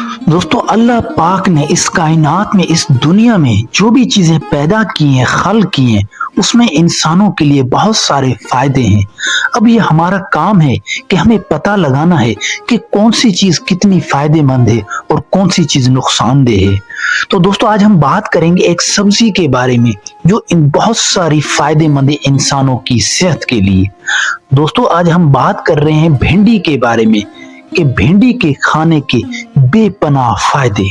دوستو اللہ پاک نے اس کائنات میں اس دنیا میں جو بھی چیزیں پیدا کی ہیں خلق کی ہیں اس میں انسانوں کے لیے بہت سارے فائدے ہیں۔ اب یہ ہمارا کام ہے کہ ہمیں پتہ لگانا ہے کہ کون سی چیز کتنی فائدے مند ہے اور کون سی چیز نقصان دہ ہے۔ تو دوستو آج ہم بات کریں گے ایک سبزی کے بارے میں جو بہت ساری فائدے مند ہے انسانوں کی صحت کے لیے۔ دوستو آج ہم بات کر رہے ہیں بھنڈی کے بارے میں کہ بھنڈی کے کھانے کے بے پناہ فائدے۔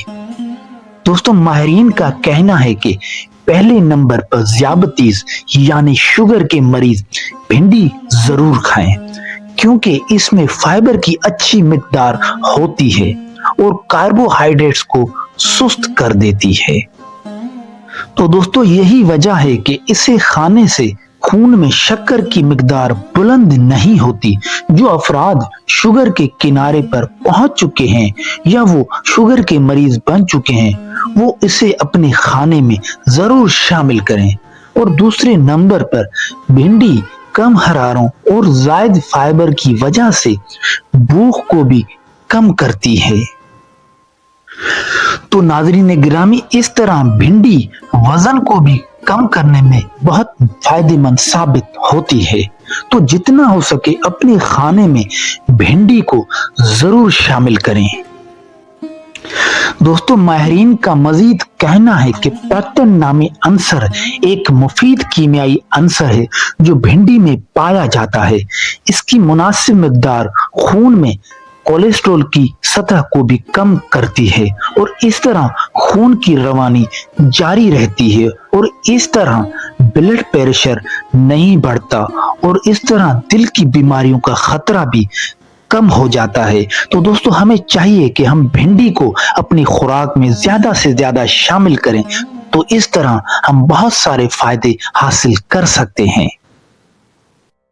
دوستو ماہرین کا کہنا ہے کہ پہلے نمبر پر ذیابطیس یعنی شوگر کے مریض بھنڈی ضرور کھائیں کیونکہ اس میں فائبر کی اچھی مقدار ہوتی ہے اور کاربوہائیڈریٹس کو سست کر دیتی ہے۔ تو دوستو یہی وجہ ہے کہ اسے کھانے سے خون میں شکر کی مقدار بلند نہیں ہوتی۔ جو افراد شوگر کے کنارے پر پہنچ چکے ہیں یا وہ شوگر کے مریض بن چکے ہیں وہ اسے اپنے کھانے میں ضرور شامل کریں۔ اور دوسرے نمبر پر بھنڈی کم حراروں اور زائد فائبر کی وجہ سے بھوک کو بھی کم کرتی ہے۔ تو ناظرین گرامی اس طرح بھنڈی وزن کو بھی کم کرنے میں بہت فائدے مند ثابت ہوتی ہے۔ تو جتنا ہو سکے اپنے کھانے میں بھنڈی کو ضرور شامل کریں۔ دوستو ماہرین کا مزید کہنا ہے کہ پیکٹن نامی عنصر ایک مفید کیمیائی عنصر ہے جو بھنڈی میں پایا جاتا ہے۔ اس کی مناسب مقدار خون میں کولیسٹرول کی سطح کو بھی کم کرتی ہے اور اس طرح خون کی روانی جاری رہتی ہے اور اس طرح بلڈ پریشر نہیں بڑھتا اور اس طرح دل کی بیماریوں کا خطرہ بھی کم ہو جاتا ہے۔ تو دوستو ہمیں چاہیے کہ ہم بھنڈی کو اپنی خوراک میں زیادہ سے زیادہ شامل کریں تو اس طرح ہم بہت سارے فائدے حاصل کر سکتے ہیں۔